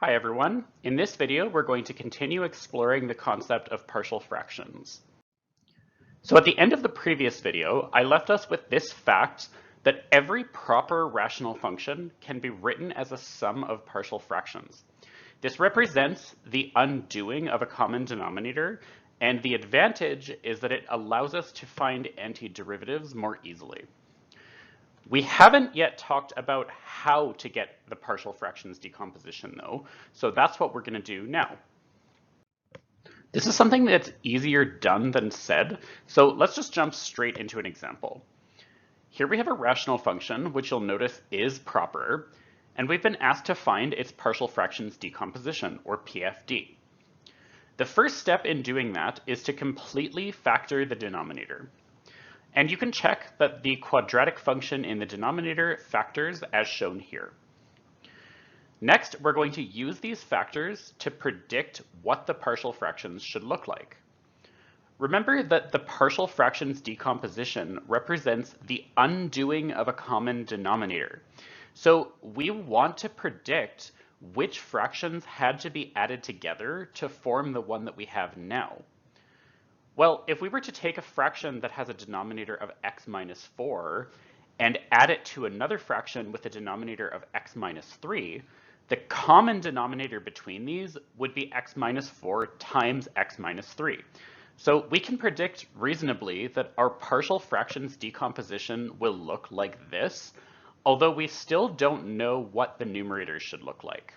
Hi everyone. In this video, we're going to continue exploring the concept of partial fractions. So at the end of the previous video, I left us with this fact that every proper rational function can be written as a sum of partial fractions. This represents the undoing of a common denominator, and the advantage is that it allows us to find antiderivatives more easily. We haven't yet talked about how to get the partial fractions decomposition though, so that's what we're going to do now. This is something that's easier done than said, so let's just jump straight into an example. Here we have a rational function, which you'll notice is proper, and we've been asked to find its partial fractions decomposition, or PFD. The first step in doing that is to completely factor the denominator. And you can check that the quadratic function in the denominator factors as shown here. Next, we're going to use these factors to predict what the partial fractions should look like. Remember that the partial fractions decomposition represents the undoing of a common denominator. So we want to predict which fractions had to be added together to form the one that we have now. Well, if we were to take a fraction that has a denominator of x minus 4 and add it to another fraction with a denominator of x minus 3, the common denominator between these would be x minus 4 times x minus 3. So we can predict reasonably that our partial fractions decomposition will look like this, although we still don't know what the numerators should look like.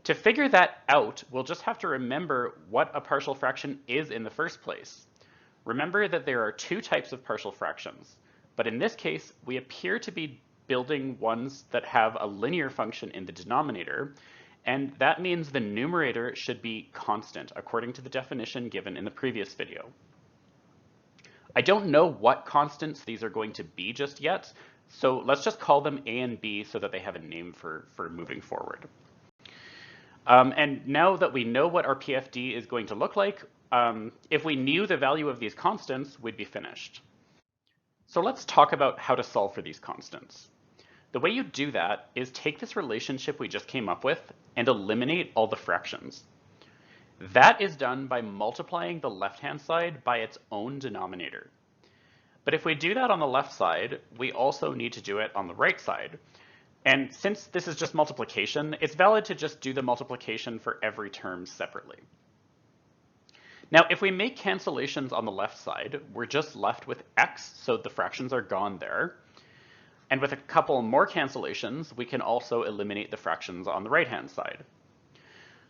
To figure that out, we'll just have to remember what a partial fraction is in the first place. Remember that there are two types of partial fractions, but in this case, we appear to be building ones that have a linear function in the denominator, and that means the numerator should be constant, according to the definition given in the previous video. I don't know what constants these are going to be just yet, so let's just call them A and B so that they have a name for moving forward. And now that we know what our PFD is going to look like, if we knew the value of these constants, we'd be finished. So let's talk about how to solve for these constants. The way you do that is take this relationship we just came up with and eliminate all the fractions. That is done by multiplying the left-hand side by its own denominator. But if we do that on the left side, we also need to do it on the right side. And since this is just multiplication, it's valid to just do the multiplication for every term separately. Now, if we make cancellations on the left side, we're just left with x, so the fractions are gone there. And with a couple more cancellations, we can also eliminate the fractions on the right-hand side.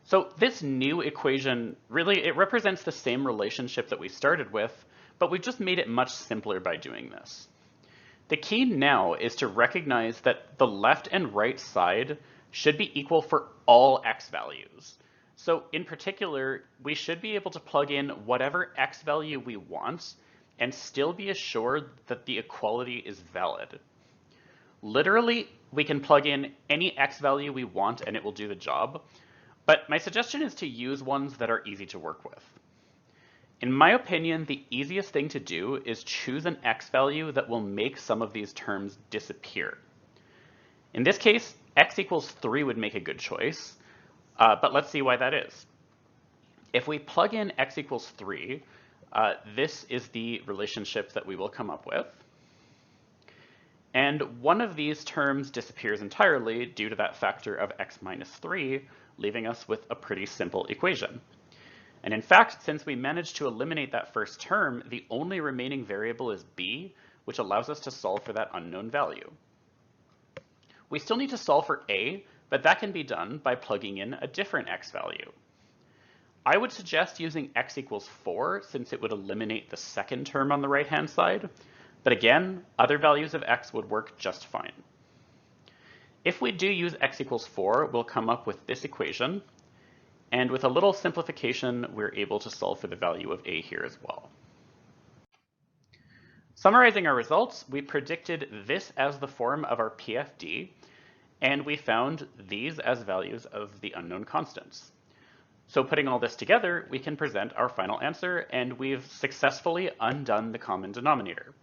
So this new equation, really, it represents the same relationship that we started with, but we've just made it much simpler by doing this. The key now is to recognize that the left and right side should be equal for all x values. So in particular, we should be able to plug in whatever x value we want and still be assured that the equality is valid. Literally, we can plug in any x value we want and it will do the job, but my suggestion is to use ones that are easy to work with. In my opinion, the easiest thing to do is choose an x value that will make some of these terms disappear. In this case, x equals 3 would make a good choice, but let's see why that is. If we plug in x equals 3, this is the relationship that we will come up with. And one of these terms disappears entirely due to that factor of x minus 3, leaving us with a pretty simple equation. And in fact, since we managed to eliminate that first term, the only remaining variable is b, which allows us to solve for that unknown value. We still need to solve for a, but that can be done by plugging in a different x value. I would suggest using x equals 4, since it would eliminate the second term on the right-hand side, but again, other values of x would work just fine. If we do use x equals 4, we'll come up with this equation, and with a little simplification, we're able to solve for the value of a here as well. Summarizing our results, we predicted this as the form of our PFD, and we found these as values of the unknown constants. So putting all this together, we can present our final answer, and we've successfully undone the common denominator.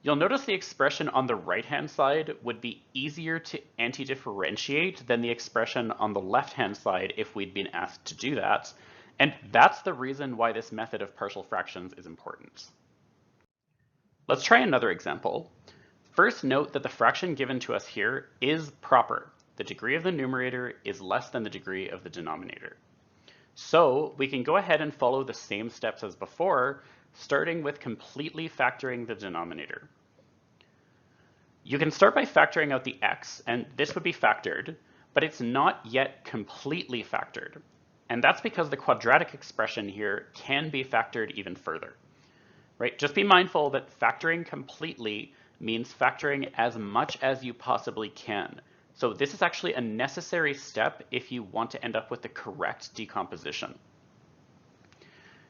You'll notice the expression on the right-hand side would be easier to anti-differentiate than the expression on the left-hand side if we'd been asked to do that. And that's the reason why this method of partial fractions is important. Let's try another example. First, note that the fraction given to us here is proper. The degree of the numerator is less than the degree of the denominator. So we can go ahead and follow the same steps as before, starting with completely factoring the denominator. You can start by factoring out the x, and this would be factored, but it's not yet completely factored. And that's because the quadratic expression here can be factored even further. Right? Just be mindful that factoring completely means factoring as much as you possibly can. So this is actually a necessary step if you want to end up with the correct decomposition.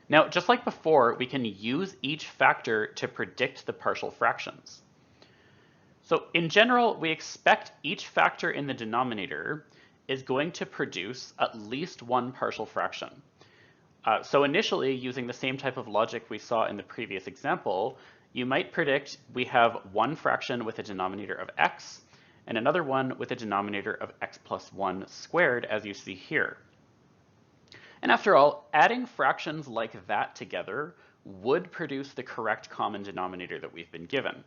Now, just like before, we can use each factor to predict the partial fractions. So in general, we expect each factor in the denominator is going to produce at least one partial fraction. So initially, using the same type of logic we saw in the previous example, you might predict we have one fraction with a denominator of x and another one with a denominator of x plus 1 squared, as you see here. And after all, adding fractions like that together would produce the correct common denominator that we've been given.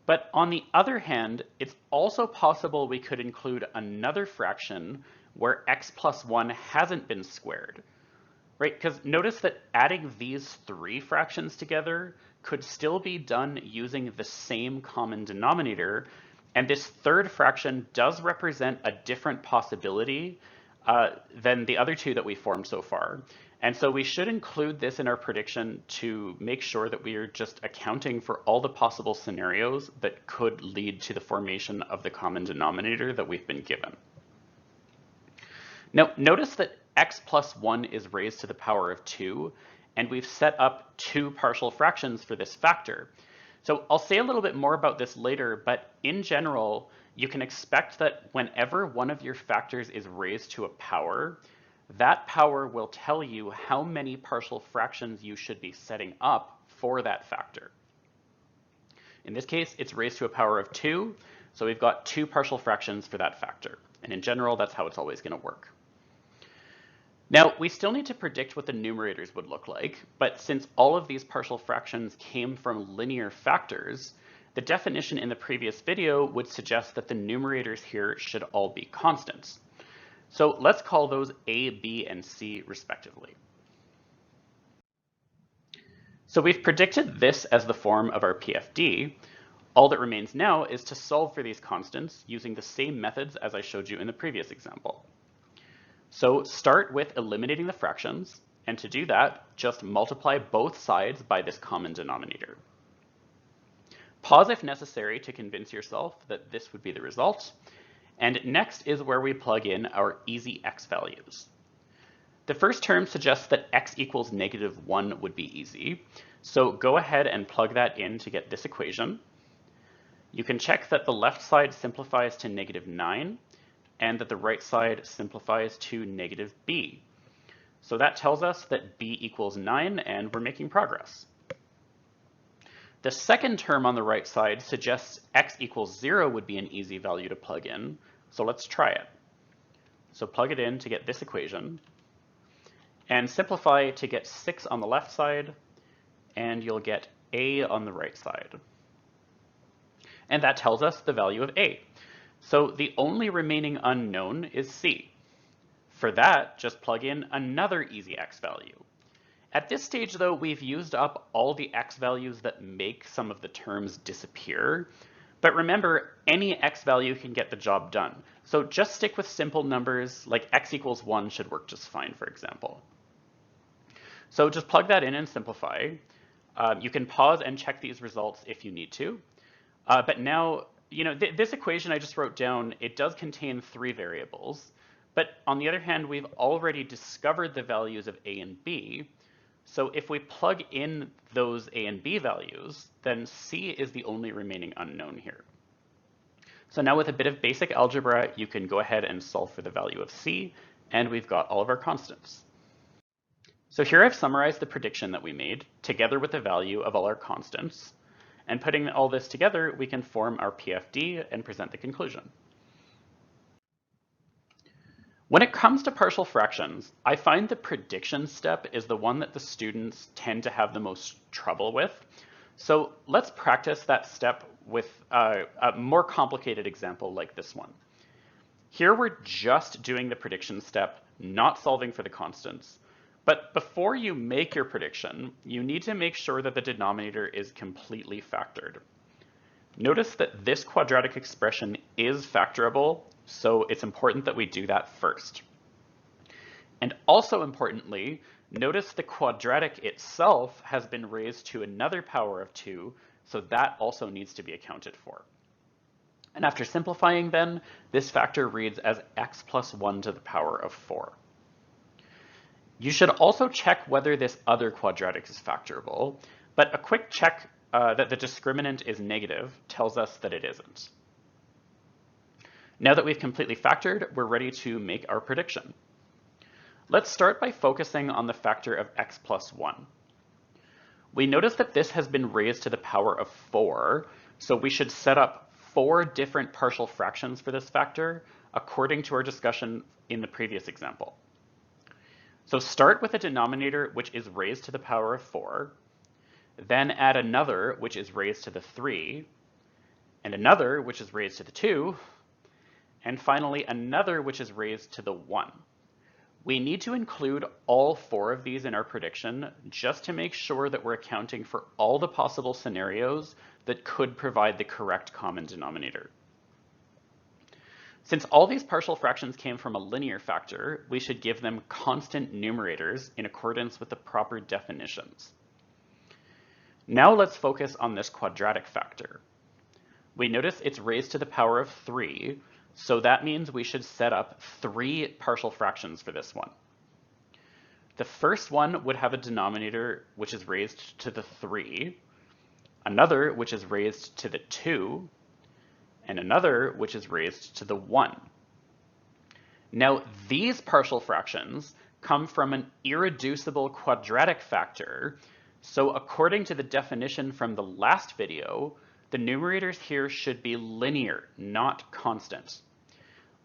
But on the other hand, it's also possible we could include another fraction where x plus 1 hasn't been squared. Right? Because notice that adding these three fractions together could still be done using the same common denominator, and this third fraction does represent a different possibility than the other two that we formed so far. And so we should include this in our prediction to make sure that we are just accounting for all the possible scenarios that could lead to the formation of the common denominator that we've been given. Now, notice that x plus 1 is raised to the power of 2, and we've set up two partial fractions for this factor. So I'll say a little bit more about this later, but in general, you can expect that whenever one of your factors is raised to a power, that power will tell you how many partial fractions you should be setting up for that factor. In this case, it's raised to a power of 2, so we've got two partial fractions for that factor. And in general, that's how it's always going to work. Now, we still need to predict what the numerators would look like, but since all of these partial fractions came from linear factors, the definition in the previous video would suggest that the numerators here should all be constants. So let's call those a, b, and c respectively. So we've predicted this as the form of our PFD. All that remains now is to solve for these constants using the same methods as I showed you in the previous example. So start with eliminating the fractions, and to do that, just multiply both sides by this common denominator. Pause if necessary to convince yourself that this would be the result, and next is where we plug in our easy x values. The first term suggests that x equals -1 would be easy, so go ahead and plug that in to get this equation. You can check that the left side simplifies to -9, and that the right side simplifies to -b. So that tells us that b equals 9, and we're making progress. The second term on the right side suggests x equals 0 would be an easy value to plug in, so let's try it. So plug it in to get this equation, and simplify to get 6 on the left side, and you'll get a on the right side. And that tells us the value of a. So the only remaining unknown is c. For that, just plug in another easy x value. At this stage, though, we've used up all the x values that make some of the terms disappear. But remember, any x value can get the job done. So just stick with simple numbers, like x equals 1 should work just fine, for example. So just plug that in and simplify. You can pause and check these results if you need to. But now, this equation I just wrote down, it does contain 3 variables. But on the other hand, we've already discovered the values of a and b. So if we plug in those a and b values, then c is the only remaining unknown here. So now with a bit of basic algebra, you can go ahead and solve for the value of c, and we've got all of our constants. So here I've summarized the prediction that we made, together with the value of all our constants. And putting all this together, we can form our PFD and present the conclusion. When it comes to partial fractions, I find the prediction step is the one that the students tend to have the most trouble with. So let's practice that step with a more complicated example like this one. Here we're just doing the prediction step, not solving for the constants. But before you make your prediction, you need to make sure that the denominator is completely factored. Notice that this quadratic expression is factorable, so it's important that we do that first. And also importantly, notice the quadratic itself has been raised to another power of 2, so that also needs to be accounted for. And after simplifying then, this factor reads as x plus 1 to the power of 4. You should also check whether this other quadratic is factorable, but a quick check that the discriminant is negative tells us that it isn't. Now that we've completely factored, we're ready to make our prediction. Let's start by focusing on the factor of x plus 1. We notice that this has been raised to the power of 4, so we should set up 4 different partial fractions for this factor according to our discussion in the previous example. So start with a denominator which is raised to the power of 4, then add another which is raised to the 3, and another which is raised to the 2, and finally another which is raised to the 1. We need to include all 4 of these in our prediction just to make sure that we're accounting for all the possible scenarios that could provide the correct common denominator. Since all these partial fractions came from a linear factor, we should give them constant numerators in accordance with the proper definitions. Now let's focus on this quadratic factor. We notice it's raised to the power of 3, so that means we should set up 3 partial fractions for this one. The first one would have a denominator which is raised to the 3, another which is raised to the 2, and another which is raised to the 1. Now these partial fractions come from an irreducible quadratic factor, so according to the definition from the last video, the numerators here should be linear, not constant.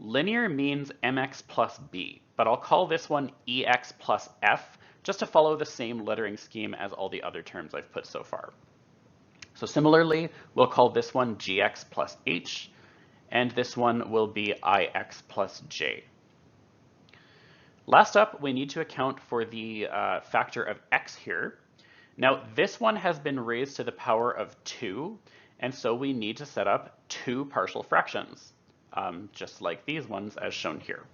Linear means mx plus b, but I'll call this one ex plus f just to follow the same lettering scheme as all the other terms I've put so far. So similarly, we'll call this one gx plus h, and this one will be ix plus j. Last up, we need to account for the factor of x here. Now this one has been raised to the power of 2, and so we need to set up 2 partial fractions, just like these ones as shown here.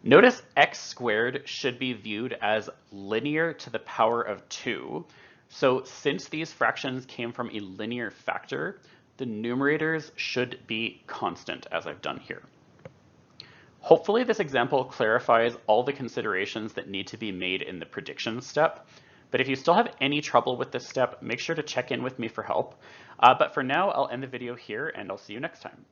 Notice x squared should be viewed as linear to the power of 2. So since these fractions came from a linear factor, the numerators should be constant, as I've done here. Hopefully this example clarifies all the considerations that need to be made in the prediction step. But if you still have any trouble with this step, make sure to check in with me for help. But for now, I'll end the video here and I'll see you next time.